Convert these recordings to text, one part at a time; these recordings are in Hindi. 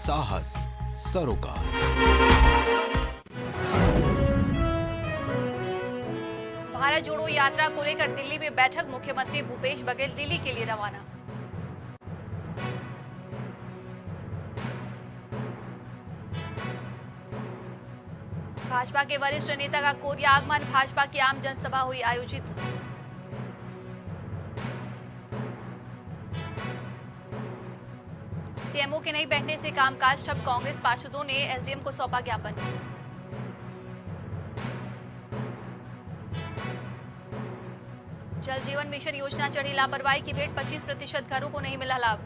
साहस सरोकार। भारत जोड़ो यात्रा को लेकर दिल्ली में बैठक, मुख्यमंत्री भूपेश बघेल दिल्ली के लिए रवाना। भाजपा के वरिष्ठ नेता का कोरिया आगमन, भाजपा की आम जनसभा हुई आयोजित। सीएमओ के नहीं बैठने से कामकाज ठप, कांग्रेस पार्षदों ने एसडीएम को सौंपा ज्ञापन। जल जीवन मिशन योजना चढ़ी लापरवाही की भेंट, 25% घरों को नहीं मिला लाभ।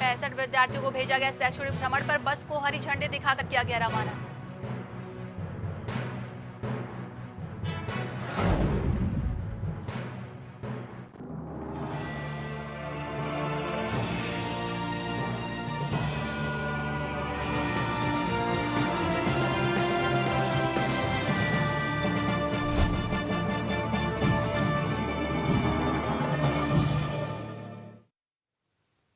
पैंसठ विद्यार्थियों को भेजा गया शैक्षणिक भ्रमण पर, बस को हरी झंडे दिखाकर किया गया रवाना।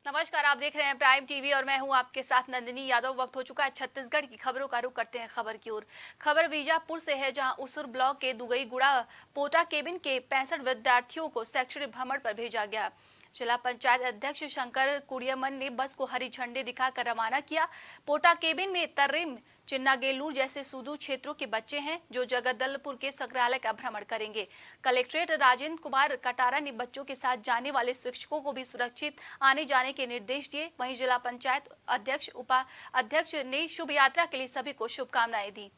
नमस्कार, आप देख रहे हैं प्राइम टीवी और मैं हूं आपके साथ नंदिनी यादव। वक्त हो चुका है छत्तीसगढ़ की खबरों का रुख करते हैं खबर की ओर। खबर बीजापुर से है, जहां उसूर ब्लॉक के दुगई गुड़ा पोटा केबिन के 65 विद्यार्थियों को शैक्षणिक भ्रमण पर भेजा गया। जिला पंचायत अध्यक्ष शंकर कुड़ियमन ने बस को हरी झंडे दिखाकर रवाना किया। पोटा केबिन में तर्रेम, चिन्नागेलूर जैसे सुदूर क्षेत्रों के बच्चे हैं जो जगदलपुर के संग्रहालय का भ्रमण करेंगे। कलेक्ट्रेट राजेंद्र कुमार कटारा ने बच्चों के साथ जाने वाले शिक्षकों को भी सुरक्षित आने जाने के निर्देश दिए। वहीं जिला पंचायत अध्यक्ष उपाध्यक्ष ने शुभ यात्रा के लिए सभी को शुभकामनाएं दी।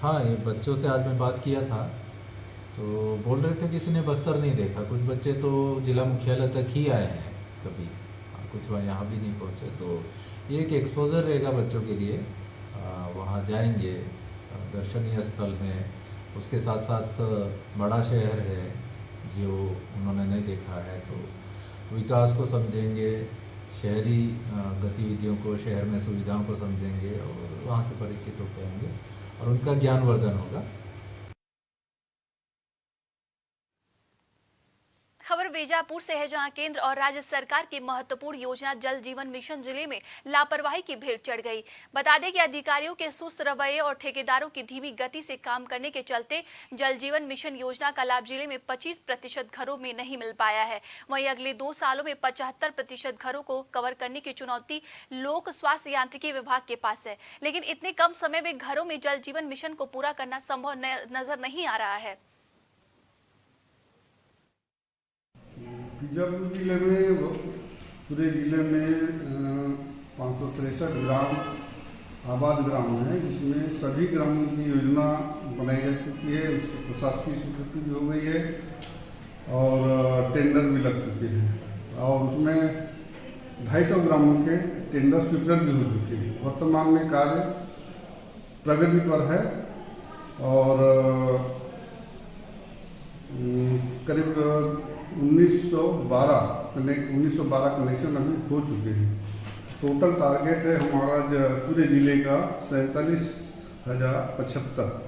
हाँ, ये बच्चों से आज मैं बात किया था तो बोल रहे थे किसी ने बस्तर नहीं देखा। कुछ बच्चे तो जिला मुख्यालय तक ही आए हैं कभी, कुछ यहाँ भी नहीं पहुँचे। तो ये एक एक्सपोजर रहेगा बच्चों के लिए। वहाँ जाएंगे, दर्शनीय स्थल हैं, उसके साथ साथ बड़ा शहर है जो उन्होंने नहीं देखा है, तो विकास को समझेंगे, शहरी गतिविधियों को, शहर में सुविधाओं को समझेंगे और वहाँ से परिचित होकर आएंगे और उनका ज्ञानवर्धन होगा। खबर बीजापुर से है, जहां केंद्र और राज्य सरकार की महत्वपूर्ण योजना जल जीवन मिशन जिले में लापरवाही की भेंट चढ़ गई। बता दें कि अधिकारियों के सुस्त रवैये और ठेकेदारों की धीमी गति से काम करने के चलते जल जीवन मिशन योजना का लाभ जिले में 25% घरों में नहीं मिल पाया है। वहीं अगले 2 सालों में 75% घरों को कवर करने की चुनौती लोक स्वास्थ्य यांत्रिकी विभाग के पास है, लेकिन इतने कम समय में घरों में जल जीवन मिशन को पूरा करना संभव नजर नहीं आ रहा है। बीजापुर जिले में, पूरे जिले में 563 ग्राम आबाद ग्राम है, जिसमें सभी ग्रामों की योजना बनाई जा चुकी है। उसकी प्रशासकीय स्वीकृति भी हो गई है और टेंडर भी लग चुके हैं और उसमें 250 ग्रामों के टेंडर स्वीकृत भी हो चुके हैं। वर्तमान में कार्य प्रगति पर है और करीब 1912 कनेक्शन अभी हो चुके हैं। टोटल टारगेट है हमारा पूरे जिले का 47,075।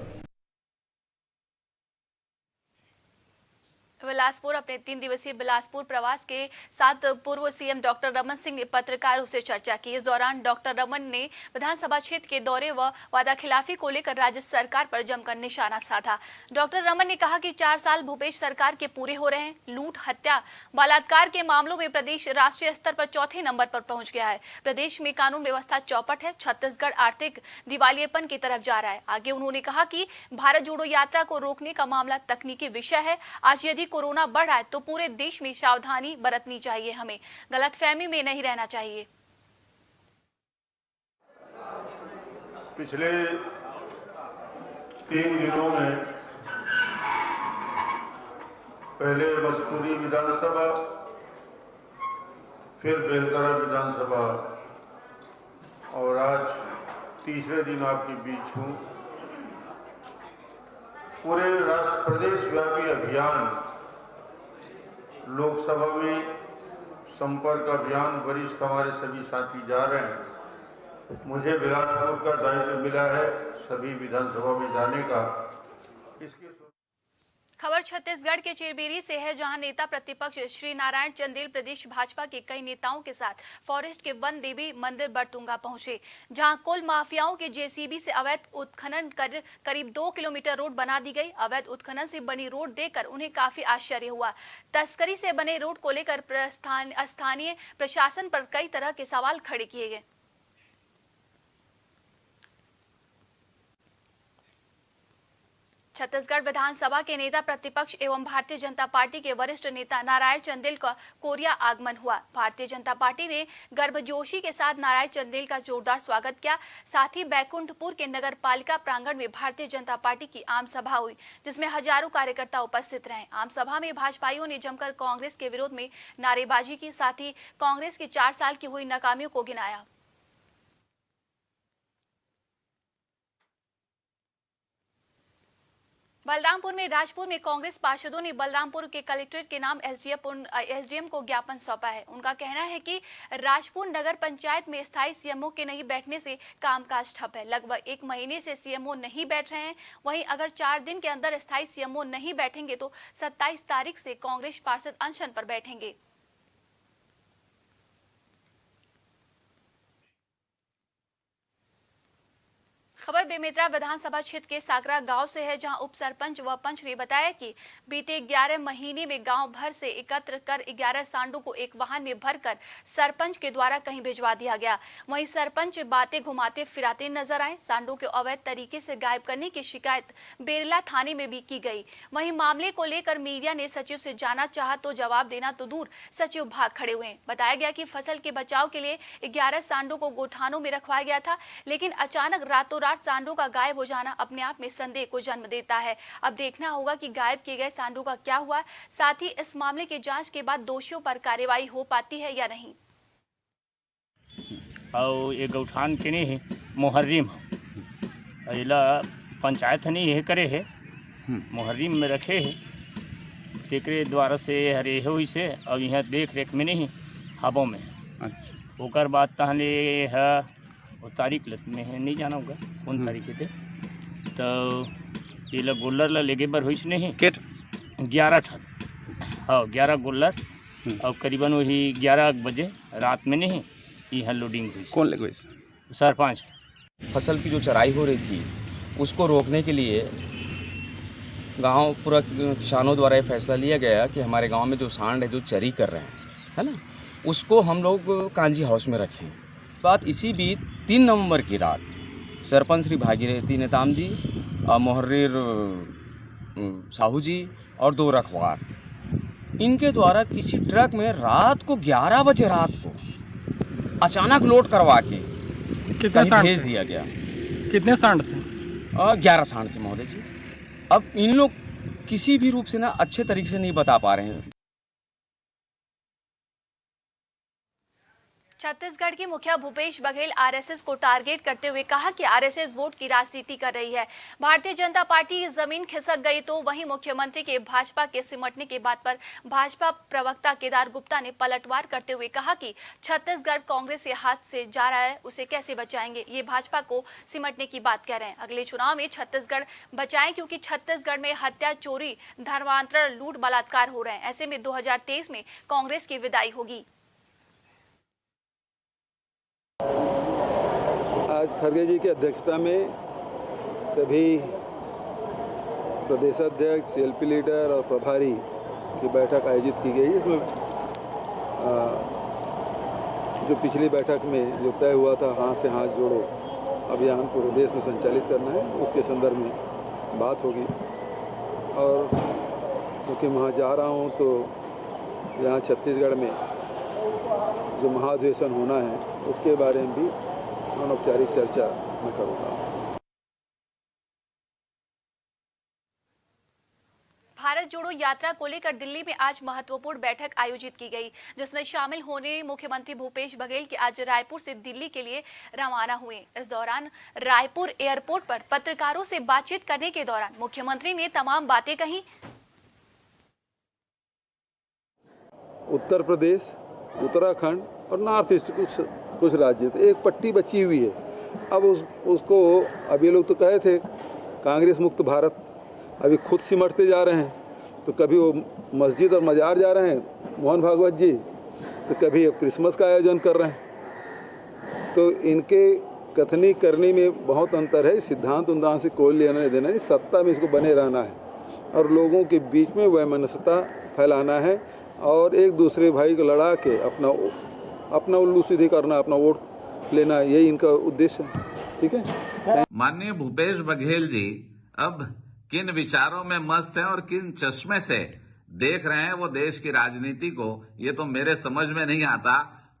बिलासपुर अपने 3 दिवसीय बिलासपुर प्रवास के साथ पूर्व सीएम डॉक्टर रमन सिंह ने पत्रकारों से चर्चा की। इस दौरान डॉक्टर रमन ने विधानसभा क्षेत्र के दौरे व वादाखिलाफी को लेकर राज्य सरकार पर जमकर निशाना साधा। डॉक्टर रमन ने कहा कि 4 साल भूपेश सरकार के पूरे हो रहे हैं। लूट, हत्या, बलात्कार के मामलों में प्रदेश राष्ट्रीय स्तर पर 4थे नंबर पर पहुंच गया है। प्रदेश में कानून व्यवस्था चौपट है। छत्तीसगढ़ आर्थिक दिवालियेपन की तरफ जा रहा है। आगे उन्होंने कहा कि भारत जोड़ो यात्रा को रोकने का मामला तकनीकी विषय है। आज यदि कोरोना बढ़ रहा है तो पूरे देश में सावधानी बरतनी चाहिए, हमें गलतफहमी में नहीं रहना चाहिए। पिछले 3 दिनों में पहले मस्तूरी विधानसभा, फिर बेलतरा विधानसभा और आज तीसरे दिन आपके बीच हूँ। पूरे राष्ट्र प्रदेश व्यापी अभियान, लोकसभा में संपर्क अभियान, वरिष्ठ हमारे सभी साथी जा रहे हैं। मुझे बिलासपुर का दायित्व मिला है सभी विधानसभा में जाने का। इसके खबर छत्तीसगढ़ के चिरबेरी से है, जहां नेता प्रतिपक्ष श्री नारायण चंदेल प्रदेश भाजपा के कई नेताओं के साथ फॉरेस्ट के वन देवी मंदिर बरतुंगा पहुंचे, जहां कोल माफियाओं के जेसीबी से अवैध उत्खनन कर करीब 2 किलोमीटर रोड बना दी गई। अवैध उत्खनन से बनी रोड देखकर उन्हें काफी आश्चर्य हुआ। तस्करी से बने रोड को लेकर स्थानीय प्रशासन पर कई तरह के सवाल खड़े किए गए। छत्तीसगढ़ विधानसभा के नेता प्रतिपक्ष एवं भारतीय जनता पार्टी के वरिष्ठ नेता नारायण चंदेल का कोरिया आगमन हुआ। भारतीय जनता पार्टी ने गर्मजोशी के साथ नारायण चंदेल का जोरदार स्वागत किया। साथ ही बैकुंठपुर के नगर पालिका प्रांगण में भारतीय जनता पार्टी की आम सभा हुई, जिसमें हजारों कार्यकर्ता उपस्थित रहे। आम सभा में भाजपाइयों ने जमकर कांग्रेस के विरोध में नारेबाजी की, साथ ही कांग्रेस की 4 साल की हुई नाकामियों को गिनाया। बलरामपुर में राजपुर में कांग्रेस पार्षदों ने बलरामपुर के कलेक्ट्रेट के नाम एसडीएम को ज्ञापन सौंपा है। उनका कहना है कि राजपुर नगर पंचायत में स्थायी सीएमओ के नहीं बैठने से कामकाज ठप है। लगभग 1 महीने से सीएमओ नहीं बैठ रहे हैं। वहीं अगर 4 दिन के अंदर स्थायी सीएमओ नहीं बैठेंगे तो 27 तारीख से कांग्रेस पार्षद अनशन पर बैठेंगे। खबर बेमेतरा विधानसभा क्षेत्र के सागरा गांव से है, जहां उप सरपंच व पंच ने बताया कि बीते 11 महीने में गांव भर से एकत्र कर 11 सांडों को एक वाहन में भरकर सरपंच के द्वारा कहीं भिजवा दिया गया। वहीं सरपंच बातें घुमाते फिराते नजर आए। सांडों के अवैध तरीके से गायब करने की शिकायत बेरला थाने में भी की गई। वहीं मामले को लेकर मीडिया ने सचिव से जाना चाहा तो जवाब देना तो दूर, सचिव भाग खड़े हुए। बताया गया कि फसल के बचाव के लिए 11 सांडों को गोठानों में रखवाया गया था, लेकिन अचानक रातों रात सांडों का गायब हो जाना अपने आप में संदेह को जन्म देता है। अब देखना होगा कि गायब किए गए सांडों का क्या हुआ, साथ ही इस मामले की जांच के बाद दोषियों पर कार्रवाई हो पाती है या नहीं। और ये गौठान के नहीं मुहर्रिम अला पंचायत नहीं है करे है मुहर्रिम में रखे है, तेकरे द्वारा से हरे हुई से और यहाँ देख रेख में नहीं हबों में। अच्छा, ओकर बाद तहले है वो तारीख में है नहीं जाना होगा कौन तारीख थे, तो ये लोग गोल्लर ला लेगे बर हुई नहीं 11 ठन, हाँ 11 गोल्लर और करीबन वही 11 बजे रात में नहीं यहाँ लोडिंग हुई। कौन लगे? सरपंच। फसल की जो चराई हो रही थी उसको रोकने के लिए गांव पूरा किसानों द्वारा ये फैसला लिया गया कि हमारे गांव में जो सांड है जो चरी कर रहे हैं है ना, उसको हम लोग कांजी हाउस में रखें। बात इसी बीच 3 नवंबर की रात सरपंच श्री भागीरथी नेताम जी, मुहर्रिर साहू जी और 2 रखवार, इनके द्वारा किसी ट्रक में रात को 11 बजे रात को अचानक लोड करवा के कितने सांड भेज दिया गया। कितने सांड थे? 11 सांड थे महोदय जी। अब इन लोग किसी भी रूप से ना अच्छे तरीके से नहीं बता पा रहे हैं। छत्तीसगढ़ के मुखिया भूपेश बघेल आरएसएस को टारगेट करते हुए कहा कि आरएसएस वोट की राजनीति कर रही है। भारतीय जनता पार्टी की जमीन खिसक गई तो वहीं मुख्यमंत्री के भाजपा के सिमटने की बात पर भाजपा प्रवक्ता केदार गुप्ता ने पलटवार करते हुए कहा कि छत्तीसगढ़ कांग्रेस के हाथ से जा रहा है, उसे कैसे बचाएंगे, ये भाजपा को सिमटने की बात कह रहे हैं। अगले चुनाव में छत्तीसगढ़ बचाएं, क्योंकि छत्तीसगढ़ में हत्या, चोरी, धर्मांतरण, लूट, बलात्कार हो रहे हैं। ऐसे में 2023 में कांग्रेस की विदाई होगी। आज खड़गे जी की अध्यक्षता में सभी प्रदेशाध्यक्ष, सीएलपी लीडर और प्रभारी की बैठक आयोजित की गई। इसमें जो पिछली बैठक में जो तय हुआ था हाथ से हाथ जोड़ो अभियान पूरे देश में संचालित करना है, उसके संदर्भ में बात होगी। और क्योंकि वहाँ जा रहा हूँ तो यहाँ छत्तीसगढ़ में जो महाधिवेशन होना है उसके बारे में भी अनौपचारिक चर्चा मैं करूँगा। भारत जोड़ो यात्रा को लेकर दिल्ली में आज महत्वपूर्ण बैठक आयोजित की गई, जिसमें शामिल होने मुख्यमंत्री भूपेश बघेल के आज रायपुर से दिल्ली के लिए रवाना हुए। इस दौरान रायपुर एयरपोर्ट पर पत्रकारों से बातचीत करने के दौरान मुख्यमंत्री ने तमाम बातें कही। उत्तर प्रदेश, उत्तराखंड और नॉर्थ ईस्ट कुछ राज्य थे, एक पट्टी बची हुई है। अब उसको अब ये लोग तो कहे थे कांग्रेस मुक्त भारत, अभी खुद सिमटते जा रहे हैं। तो कभी वो मस्जिद और मज़ार जा रहे हैं मोहन भागवत जी, तो कभी अब क्रिसमस का आयोजन कर रहे हैं। तो इनके कथनी करनी में बहुत अंतर है। सिद्धांत उद्धांत से कोई लेना नहीं देना नहीं, सत्ता में इसको बने रहना है और लोगों के बीच में वैमनस्यता फैलाना है और एक दूसरे भाई को लड़ा के अपना उल्लू सीधी करना, अपना वोट लेना, यही इनका उद्देश्य है। ठीक है। माननीय भूपेश बघेल जी अब किन विचारों में मस्त हैं और किन चश्मे से देख रहे हैं वो देश की राजनीति को, ये तो मेरे समझ में नहीं आता।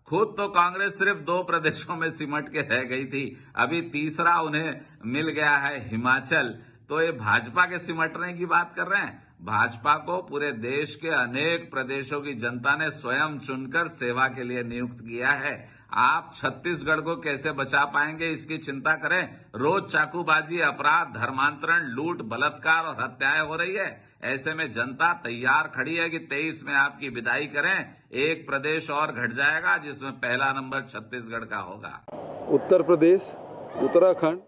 खुद तो कांग्रेस सिर्फ 2 प्रदेशों में सिमट के रह गई थी, अभी तीसरा उन्हें मिल गया है हिमाचल। तो ये भाजपा के सिमटने की बात कर रहे हैं। भाजपा को पूरे देश के अनेक प्रदेशों की जनता ने स्वयं चुनकर सेवा के लिए नियुक्त किया है। आप छत्तीसगढ़ को कैसे बचा पाएंगे इसकी चिंता करें। रोज चाकूबाजी, अपराध, धर्मांतरण, लूट, बलात्कार और हत्याएं हो रही है। ऐसे में जनता तैयार खड़ी है कि 23 में आपकी विदाई करें। एक प्रदेश और घट जाएगा जिसमें पहला नंबर छत्तीसगढ़ का होगा। उत्तर प्रदेश, उत्तराखंड।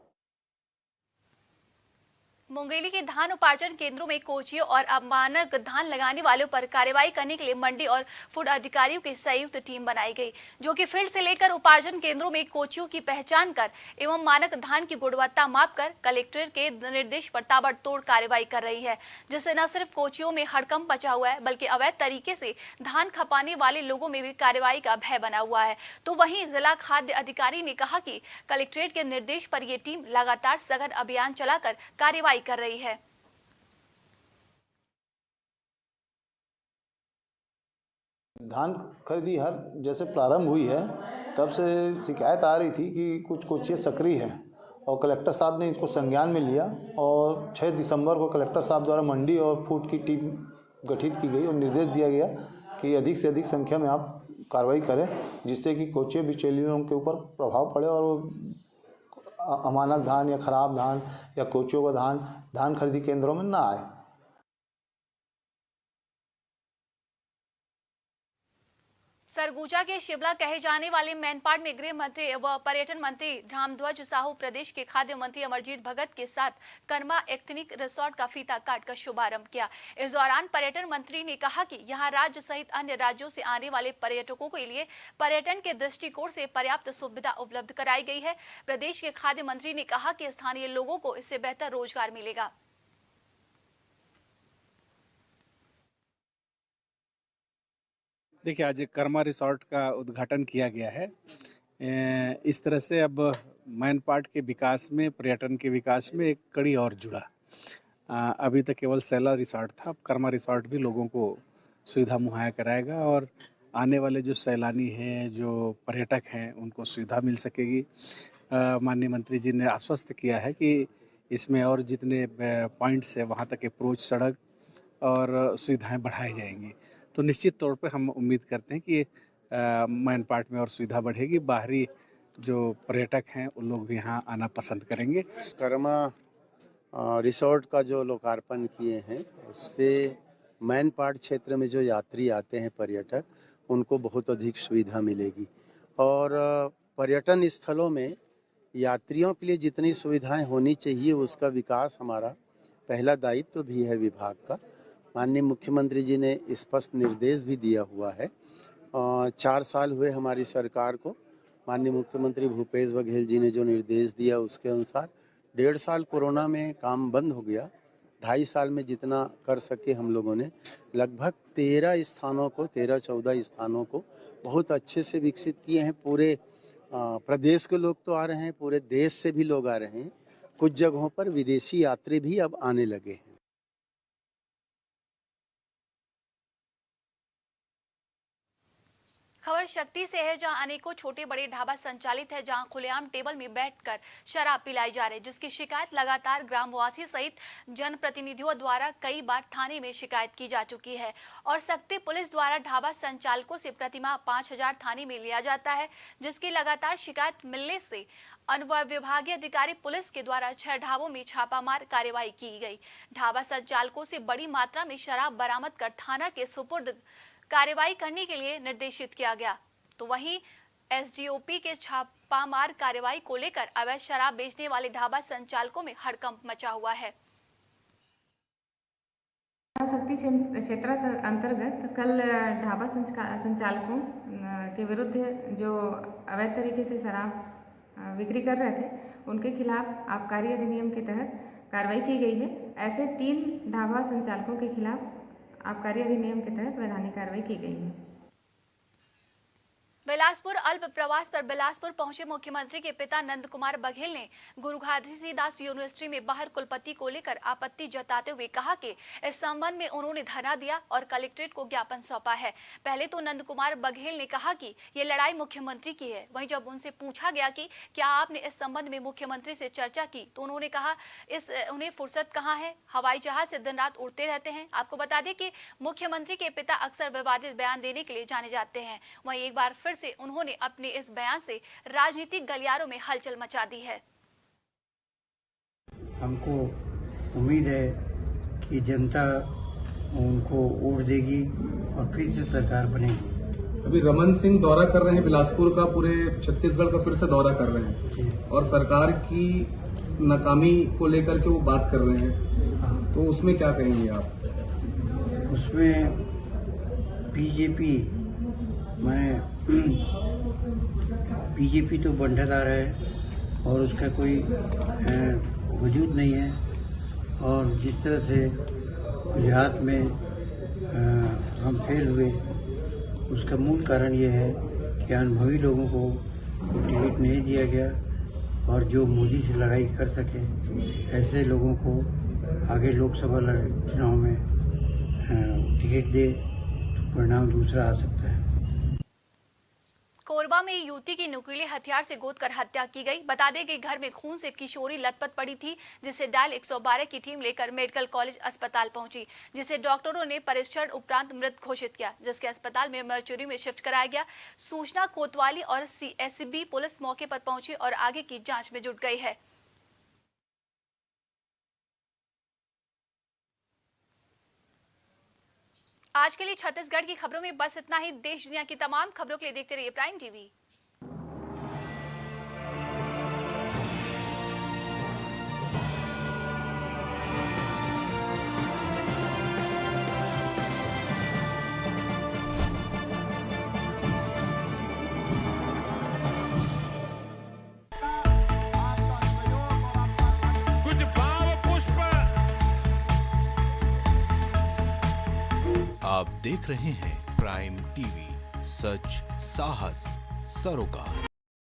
मुंगेली के धान उपार्जन केंद्रों में कोचियों और अमानक धान लगाने वालों पर कार्रवाई करने के लिए मंडी और फूड अधिकारियों की संयुक्त टीम बनाई गई, जो कि फील्ड से लेकर उपार्जन केंद्रों में कोचियों की पहचान कर एवं मानक धान की गुणवत्ता माप कर कलेक्टर के निर्देश पर ताबड़तोड़ कार्रवाई कर रही है, जिससे न सिर्फ कोचियों में हड़कंप मचा हुआ है बल्कि अवैध तरीके से धान खपाने वाले लोगों में भी कार्रवाई का भय बना हुआ है। तो वहीं जिला खाद्य अधिकारी ने कहा कि कलेक्ट्रेट के निर्देश पर ये टीम लगातार सघन अभियान चलाकर कार्रवाई कर रही है। धान खरीदी हर जैसे प्रारंभ हुई है तब से शिकायत आ रही थी कि कुछ कोचियाँ सक्रिय हैं और कलेक्टर साहब ने इसको संज्ञान में लिया और 6 दिसंबर को कलेक्टर साहब द्वारा मंडी और फूड की टीम गठित की गई और निर्देश दिया गया कि अधिक से अधिक संख्या में आप कार्रवाई करें, जिससे कि कोचिया बिचौलियों के ऊपर प्रभाव पड़े और अमानक धान या खराब धान या कोचियों का धान खरीदी केंद्रों में ना आए। सरगुजा के शिमला कहे जाने वाले मैनपाट में गृह मंत्री व पर्यटन मंत्री रामध्वज साहू, प्रदेश के खाद्य मंत्री अमरजीत भगत के साथ कर्मा एथनिक रिसोर्ट का फीता काट कर शुभारंभ किया। इस दौरान पर्यटन मंत्री ने कहा कि यहां राज्य सहित अन्य राज्यों से आने वाले पर्यटकों के लिए पर्यटन के दृष्टिकोण से पर्याप्त सुविधा उपलब्ध कराई गई है। प्रदेश के खाद्य मंत्री ने कहा कि स्थानीय लोगों को इससे बेहतर रोजगार मिलेगा। देखिए, आज कर्मा रिसोर्ट का उद्घाटन किया गया है। इस तरह से अब मैनपाट के विकास में, पर्यटन के विकास में एक कड़ी और जुड़ा। अभी तक केवल सैला रिसोर्ट था, अब कर्मा रिसोर्ट भी लोगों को सुविधा मुहैया कराएगा और आने वाले जो सैलानी हैं, जो पर्यटक हैं, उनको सुविधा मिल सकेगी। माननीय मंत्री जी ने आश्वस्त किया है कि इसमें और जितने पॉइंट्स है वहाँ तक अप्रोच सड़क और सुविधाएं बढ़ाई जाएंगी। तो निश्चित तौर पर हम उम्मीद करते हैं कि मैनपाट में और सुविधा बढ़ेगी, बाहरी जो पर्यटक हैं उन लोग भी यहाँ आना पसंद करेंगे। कर्मा रिसोर्ट का जो लोकार्पण किए हैं उससे मैनपाट क्षेत्र में जो यात्री आते हैं पर्यटक, उनको बहुत अधिक सुविधा मिलेगी और पर्यटन स्थलों में यात्रियों के लिए जितनी सुविधाएं होनी चाहिए उसका विकास हमारा पहला दायित्व भी है विभाग का। माननीय मुख्यमंत्री जी ने स्पष्ट निर्देश भी दिया हुआ है। 4 साल हुए हमारी सरकार को, माननीय मुख्यमंत्री भूपेश बघेल जी ने जो निर्देश दिया उसके अनुसार 1.5 साल कोरोना में काम बंद हो गया। 2.5 साल में जितना कर सके हम लोगों ने लगभग 13-14 स्थानों को बहुत अच्छे से विकसित किए हैं। पूरे प्रदेश के लोग तो आ रहे हैं, पूरे देश से भी लोग आ रहे हैं। कुछ जगहों पर विदेशी यात्री भी अब आने लगे हैं। खबर शक्ति से है, जहां अनेकों छोटे बड़े ढाबा संचालित है, जहां खुलेआम टेबल में बैठकर शराब पिलाई जा रही है, जिसकी शिकायत लगातार ग्रामवासी सहित जनप्रतिनिधियों द्वारा कई बार थाने में शिकायत की जा चुकी है और शक्ति पुलिस द्वारा ढाबा संचालकों से प्रतिमाह 5,000 थाने में लिया जाता है, जिसकी लगातार शिकायत मिलने से अनुविभागीय अधिकारी पुलिस के द्वारा 6 ढाबों में छापामार कार्रवाई की गई। ढाबा संचालकों से बड़ी मात्रा में शराब बरामद कर थाना के सुपुर्द कार्रवाई करने के लिए निर्देशित किया गया। तो वहीं एसडीओपी के छापामार कार्रवाई को लेकर अवैध शराब बेचने वाले ढाबा संचालकों में हड़कंप मचा हुआ है। शक्ति क्षेत्र अंतर्गत कल ढाबा संचालकों के विरुद्ध जो अवैध तरीके से शराब बिक्री कर रहे थे उनके खिलाफ आबकारी अधिनियम के तहत कार्रवाई की गई है। ऐसे 3 ढाबा संचालकों के खिलाफ आबकारी अधिनियम के तहत वैधानिक कार्रवाई की गई है। बिलासपुर अल्प प्रवास पर बिलासपुर पहुंचे मुख्यमंत्री के पिता नंद कुमार बघेल ने गुरु घासीदास यूनिवर्सिटी में बाहर कुलपति को लेकर आपत्ति जताते हुए कहा कि इस संबंध में उन्होंने धरना दिया और कलेक्ट्रेट को ज्ञापन सौंपा है। पहले तो नंद कुमार बघेल ने कहा कि ये लड़ाई मुख्यमंत्री की है। वहीं जब उनसे पूछा गया कि क्या आपने इस संबंध में मुख्यमंत्री से चर्चा की तो उन्होंने कहा उन्हें फुर्सत कहाँ है, हवाई जहाज से दिन रात उड़ते रहते हैं। आपको बता दें कि मुख्यमंत्री के पिता अक्सर विवादित बयान देने के लिए जाने जाते हैं। वहीं एक बार फिर से उन्होंने अपने इस बयान से राजनीतिक गलियारों में हलचल मचा दी है। हमको उम्मीद है कि जनता उनको वोट देगी और फिर से सरकार बनेगी। अभी रमन सिंह दौरा कर रहे हैं बिलासपुर का, पूरे छत्तीसगढ़ का फिर से दौरा कर रहे हैं और सरकार की नाकामी को लेकर के वो बात कर रहे हैं, तो उसमें क्या कहेंगे आप? उसमें बीजेपी तो बंटाधार है और उसका कोई वजूद नहीं है। और जिस तरह से गुजरात में हम फेल हुए उसका मूल कारण ये है कि अनुभवी लोगों को टिकट नहीं दिया गया और जो मोदी से लड़ाई कर सके ऐसे लोगों को आगे लोकसभा चुनाव में टिकट दे तो परिणाम दूसरा आ सकता है। कोरबा में युवती की नुकीले हथियार से गोदकर हत्या की गई। बता दें कि घर में खून से किशोरी लथपथ पड़ी थी, जिसे डायल 112 की टीम लेकर मेडिकल कॉलेज अस्पताल पहुंची, जिसे डॉक्टरों ने परीक्षण उपरांत मृत घोषित किया, जिसके अस्पताल में मर्चुरी में शिफ्ट कराया गया। सूचना कोतवाली और एससीबी पुलिस मौके पर पहुंची और आगे की जांच में जुट गई है। आज के लिए छत्तीसगढ़ की खबरों में बस इतना ही। देश दुनिया की तमाम खबरों के लिए देखते रहिए प्राइम टीवी। आप देख रहे हैं प्राइम टीवी, सच साहस सरोकार।